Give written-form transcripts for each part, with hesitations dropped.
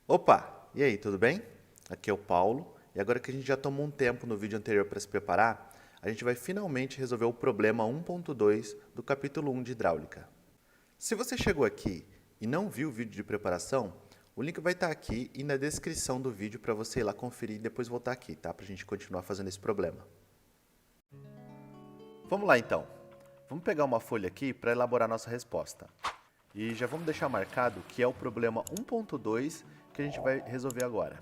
Opa! E aí, tudo bem? Aqui é o Paulo, e agora que a gente já tomou um tempo no vídeo anterior para se preparar, a gente vai finalmente resolver o problema 1.2 do capítulo 1 de hidráulica. Se você chegou aqui e não viu o vídeo de preparação, o link vai estar aqui e na descrição do vídeo para você ir lá conferir e depois voltar aqui, tá? Para a gente continuar fazendo esse problema. Vamos lá então. Vamos pegar uma folha aqui para elaborar nossa resposta. E já vamos deixar marcado que é o problema 1.2 que a gente vai resolver agora.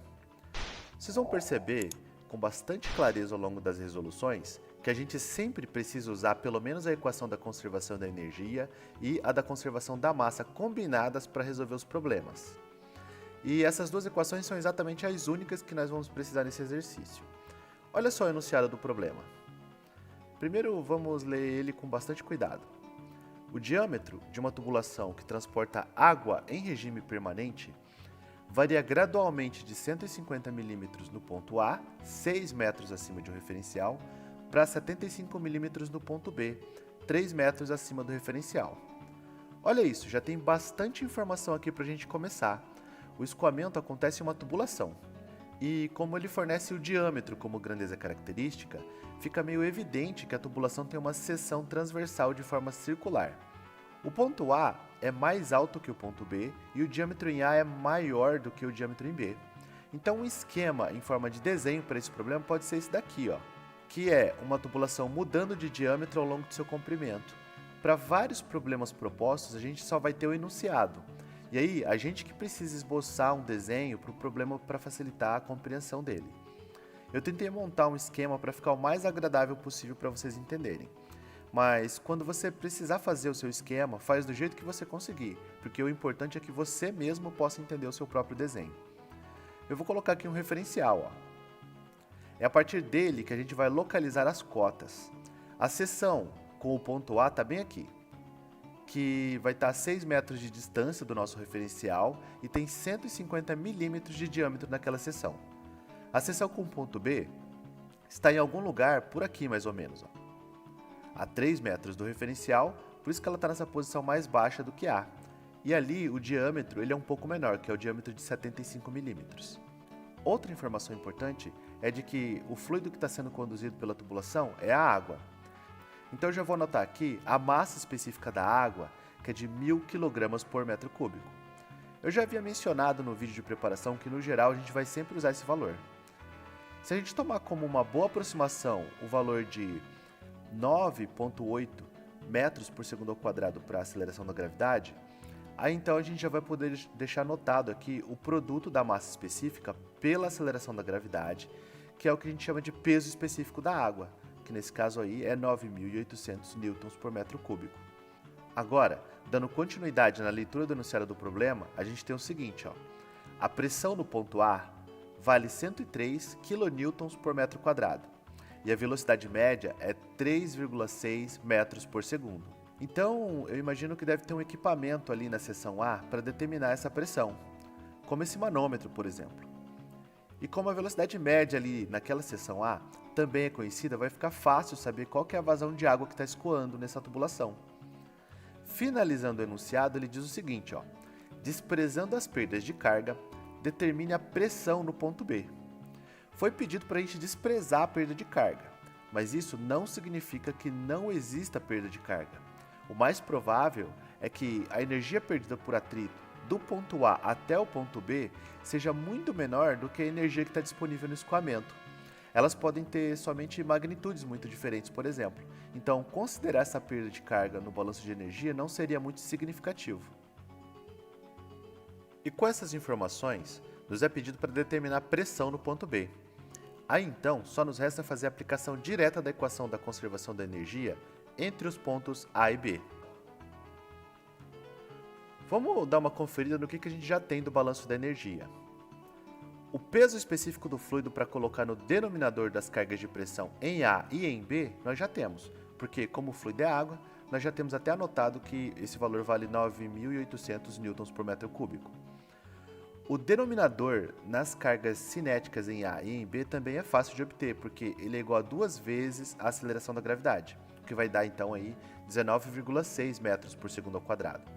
Vocês vão perceber, com bastante clareza ao longo das resoluções, que a gente sempre precisa usar pelo menos a equação da conservação da energia e a da conservação da massa combinadas para resolver os problemas. E essas duas equações são exatamente as únicas que nós vamos precisar nesse exercício. Olha só o enunciado do problema. Primeiro vamos ler ele com bastante cuidado. O diâmetro de uma tubulação que transporta água em regime permanente varia gradualmente de 150 mm no ponto A, 6 metros acima de um referencial, para 75 mm no ponto B, 3 metros acima do referencial. Olha isso, já tem bastante informação aqui para a gente começar. O escoamento acontece em uma tubulação. E como ele fornece o diâmetro como grandeza característica, fica meio evidente que a tubulação tem uma seção transversal de forma circular. O ponto A é mais alto que o ponto B e o diâmetro em A é maior do que o diâmetro em B. Então um esquema em forma de desenho para esse problema pode ser esse daqui, que é uma tubulação mudando de diâmetro ao longo do seu comprimento. Para vários problemas propostos, a gente só vai ter o enunciado. E aí, a gente que precisa esboçar um desenho para o problema para facilitar a compreensão dele. Eu tentei montar um esquema para ficar o mais agradável possível para vocês entenderem. Mas quando você precisar fazer o seu esquema, faz do jeito que você conseguir, porque o importante é que você mesmo possa entender o seu próprio desenho. Eu vou colocar aqui um referencial. É a partir dele que a gente vai localizar as cotas. A seção com o ponto A está bem aqui, que vai estar a 6 metros de distância do nosso referencial e tem 150 milímetros de diâmetro naquela seção. A seção com o ponto B está em algum lugar por aqui mais ou menos, a 3 metros do referencial, por isso que ela está nessa posição mais baixa do que A. E ali o diâmetro ele é um pouco menor, que é o diâmetro de 75 milímetros. Outra informação importante é de que o fluido que está sendo conduzido pela tubulação é a água. Então eu já vou anotar aqui a massa específica da água, que é de 1000 kg por metro cúbico. Eu já havia mencionado no vídeo de preparação que no geral a gente vai sempre usar esse valor. Se a gente tomar como uma boa aproximação o valor de 9,8 metros por segundo ao quadrado para a aceleração da gravidade, aí então a gente já vai poder deixar anotado aqui o produto da massa específica pela aceleração da gravidade, que é o que a gente chama de peso específico da água, que nesse caso aí é 9.800 newtons por metro cúbico. Agora, dando continuidade na leitura do enunciado do problema, a gente tem o seguinte, a pressão no ponto A vale 103 kN por metro quadrado e a velocidade média é 3,6 metros por segundo. Então, eu imagino que deve ter um equipamento ali na seção A para determinar essa pressão, como esse manômetro, por exemplo. E como a velocidade média ali naquela seção A também é conhecida, vai ficar fácil saber qual que é a vazão de água que está escoando nessa tubulação. Finalizando o enunciado, ele diz o seguinte, desprezando as perdas de carga, determine a pressão no ponto B. Foi pedido para a gente desprezar a perda de carga, mas isso não significa que não exista perda de carga. O mais provável é que a energia perdida por atrito do ponto A até o ponto B seja muito menor do que a energia que está disponível no escoamento. Elas podem ter somente magnitudes muito diferentes, por exemplo. Então, considerar essa perda de carga no balanço de energia não seria muito significativo. E com essas informações, nos é pedido para determinar a pressão no ponto B. Aí então, só nos resta fazer a aplicação direta da equação da conservação da energia entre os pontos A e B. Vamos dar uma conferida no que a gente já tem do balanço da energia. O peso específico do fluido para colocar no denominador das cargas de pressão em A e em B, nós já temos, porque como o fluido é água, nós já temos até anotado que esse valor vale 9.800 newtons por metro cúbico. O denominador nas cargas cinéticas em A e em B também é fácil de obter, porque ele é igual a 2 vezes a aceleração da gravidade, o que vai dar então aí 19,6 metros por segundo ao quadrado.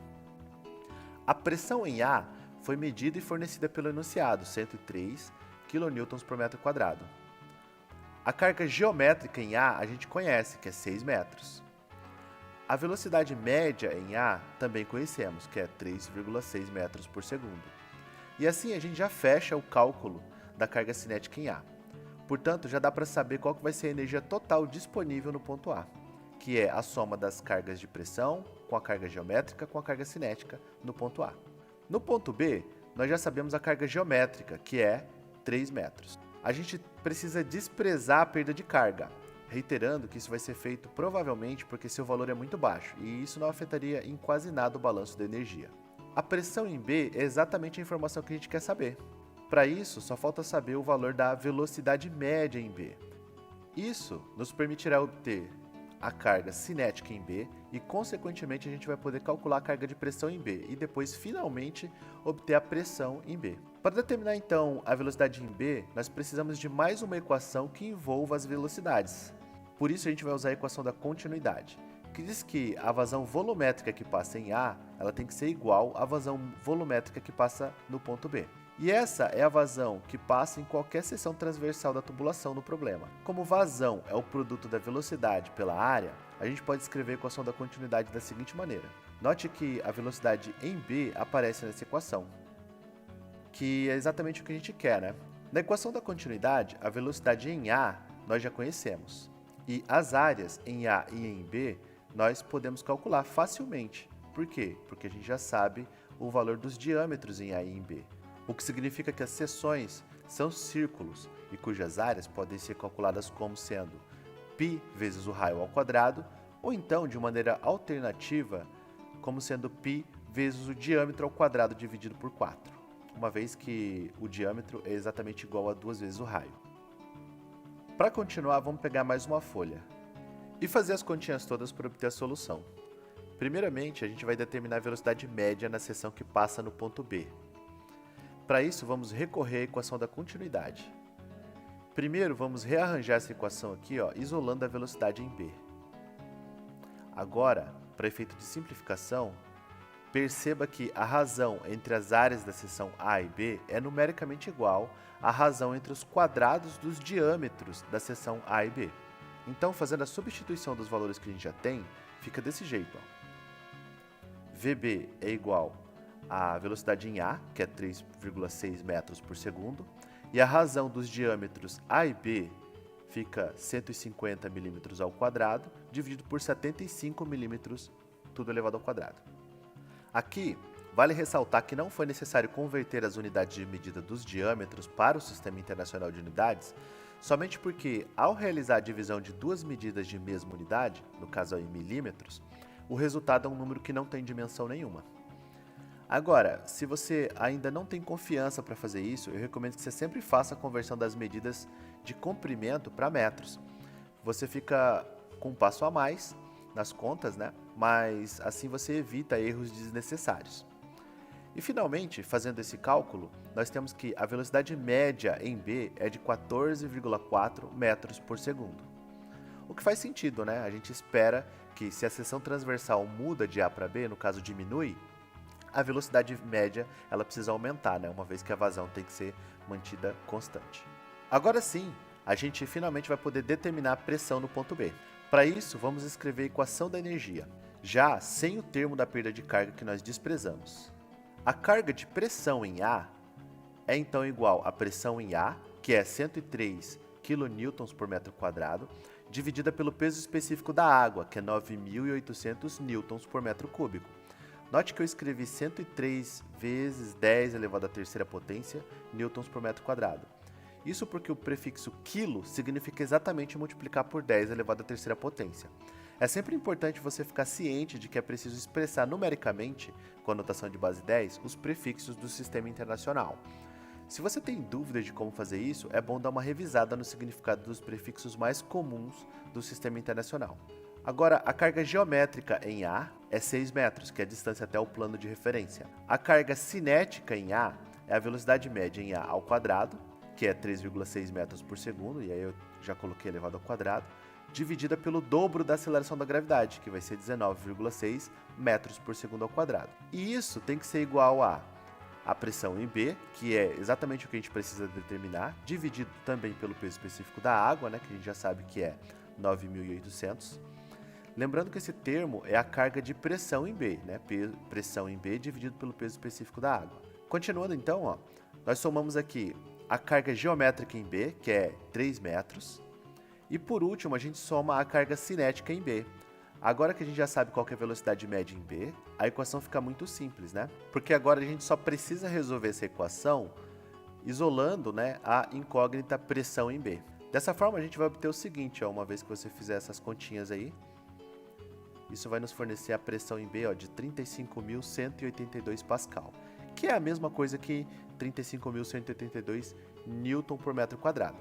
A pressão em A foi medida e fornecida pelo enunciado, 103 kN por metro quadrado. A carga geométrica em A gente conhece, que é 6 metros. A velocidade média em A também conhecemos, que é 3,6 metros por segundo. E assim a gente já fecha o cálculo da carga cinética em A. Portanto, já dá para saber qual que vai ser a energia total disponível no ponto A, que é a soma das cargas de pressão com a carga geométrica com a carga cinética no ponto A. No ponto B, nós já sabemos a carga geométrica, que é 3 metros. A gente precisa desprezar a perda de carga, reiterando que isso vai ser feito provavelmente porque seu valor é muito baixo e isso não afetaria em quase nada o balanço da energia. A pressão em B é exatamente a informação que a gente quer saber. Para isso, só falta saber o valor da velocidade média em B. Isso nos permitirá obter a carga cinética em B e, consequentemente, a gente vai poder calcular a carga de pressão em B e depois, finalmente, obter a pressão em B. Para determinar, então, a velocidade em B, nós precisamos de mais uma equação que envolva as velocidades. Por isso, a gente vai usar a equação da continuidade, que diz que a vazão volumétrica que passa em A, ela tem que ser igual à vazão volumétrica que passa no ponto B. E essa é a vazão que passa em qualquer seção transversal da tubulação no problema. Como vazão é o produto da velocidade pela área, a gente pode escrever a equação da continuidade da seguinte maneira. Note que a velocidade em B aparece nessa equação, que é exatamente o que a gente quer, né? Na equação da continuidade, a velocidade em A nós já conhecemos. E as áreas em A e em B nós podemos calcular facilmente. Por quê? Porque a gente já sabe o valor dos diâmetros em A e em B. O que significa que as seções são círculos e cujas áreas podem ser calculadas como sendo π vezes o raio ao quadrado, ou então, de maneira alternativa, como sendo π vezes o diâmetro ao quadrado dividido por 4, uma vez que o diâmetro é exatamente igual a 2 vezes o raio. Para continuar, vamos pegar mais uma folha e fazer as continhas todas para obter a solução. Primeiramente, a gente vai determinar a velocidade média na seção que passa no ponto B. Para isso, vamos recorrer à equação da continuidade. Primeiro, vamos rearranjar essa equação aqui, isolando a velocidade em B. Agora, para efeito de simplificação, perceba que a razão entre as áreas da seção A e B é numericamente igual à razão entre os quadrados dos diâmetros da seção A e B. Então, fazendo a substituição dos valores que a gente já tem, fica desse jeito. VB é igual a velocidade em A, que é 3,6 metros por segundo, e a razão dos diâmetros A e B fica 150 milímetros ao quadrado, dividido por 75 milímetros, tudo elevado ao quadrado. Aqui, vale ressaltar que não foi necessário converter as unidades de medida dos diâmetros para o Sistema Internacional de Unidades, somente porque, ao realizar a divisão de duas medidas de mesma unidade, no caso em milímetros, o resultado é um número que não tem dimensão nenhuma. Agora, se você ainda não tem confiança para fazer isso, eu recomendo que você sempre faça a conversão das medidas de comprimento para metros. Você fica com um passo a mais nas contas, né? Mas assim você evita erros desnecessários. E finalmente, fazendo esse cálculo, nós temos que a velocidade média em B é de 14,4 metros por segundo. O que faz sentido, né? A gente espera que se a seção transversal muda de A para B, no caso diminui, a velocidade média ela precisa aumentar, né? Uma vez que a vazão tem que ser mantida constante. Agora sim, a gente finalmente vai poder determinar a pressão no ponto B. Para isso, vamos escrever a equação da energia, já sem o termo da perda de carga que nós desprezamos. A carga de pressão em A é então igual à pressão em A, que é 103 kN por metro quadrado, dividida pelo peso específico da água, que é 9.800 newtons por metro cúbico. Note que eu escrevi 103 vezes 10 elevado à terceira potência newtons por metro quadrado. Isso porque o prefixo quilo significa exatamente multiplicar por 10 elevado à terceira potência. É sempre importante você ficar ciente de que é preciso expressar numericamente, com a notação de base 10, os prefixos do Sistema Internacional. Se você tem dúvidas de como fazer isso, é bom dar uma revisada no significado dos prefixos mais comuns do Sistema Internacional. Agora, a carga geométrica em A é 6 metros, que é a distância até o plano de referência. A carga cinética em A é a velocidade média em A ao quadrado, que é 3,6 metros por segundo, e aí eu já coloquei elevado ao quadrado, dividida pelo dobro da aceleração da gravidade, que vai ser 19,6 metros por segundo ao quadrado. E isso tem que ser igual a a pressão em B, que é exatamente o que a gente precisa determinar, dividido também pelo peso específico da água, né, que a gente já sabe que é 9.800. Lembrando que esse termo é a carga de pressão em B, né, pressão em B dividido pelo peso específico da água. Continuando então, ó, nós somamos aqui a carga geométrica em B, que é 3 metros, e por último a gente soma a carga cinética em B. Agora que a gente já sabe qual que é a velocidade média em B, a equação fica muito simples, né? Porque agora a gente só precisa resolver essa equação isolando, né, a incógnita pressão em B. Dessa forma a gente vai obter o seguinte, ó, uma vez que você fizer essas continhas aí, isso vai nos fornecer a pressão em B, ó, de 35.182 Pascal, que é a mesma coisa que 35.182 Newton por metro quadrado.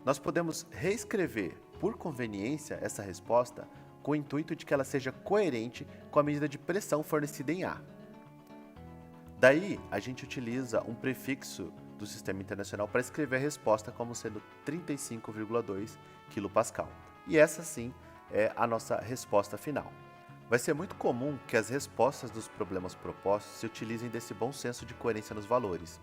Nós podemos reescrever, por conveniência, essa resposta com o intuito de que ela seja coerente com a medida de pressão fornecida em A. Daí, a gente utiliza um prefixo do Sistema Internacional para escrever a resposta como sendo 35,2 kPa. E essa sim é a nossa resposta final. Vai ser muito comum que as respostas dos problemas propostos se utilizem desse bom senso de coerência nos valores.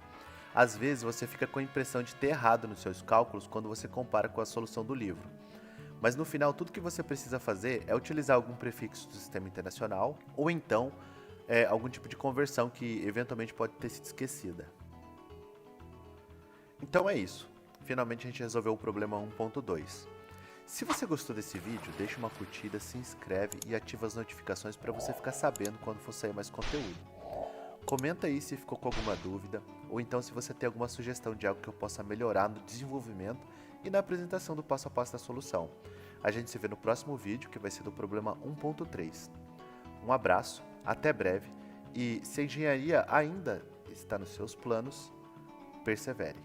Às vezes você fica com a impressão de ter errado nos seus cálculos quando você compara com a solução do livro. Mas no final, tudo que você precisa fazer é utilizar algum prefixo do Sistema Internacional ou então algum tipo de conversão que eventualmente pode ter sido esquecida. Então é isso. Finalmente a gente resolveu o problema 1.2. Se você gostou desse vídeo, deixa uma curtida, se inscreve e ativa as notificações para você ficar sabendo quando for sair mais conteúdo. Comenta aí se ficou com alguma dúvida, ou então se você tem alguma sugestão de algo que eu possa melhorar no desenvolvimento e na apresentação do passo a passo da solução. A gente se vê no próximo vídeo, que vai ser do problema 1.3. Um abraço, até breve, e se a engenharia ainda está nos seus planos, persevere.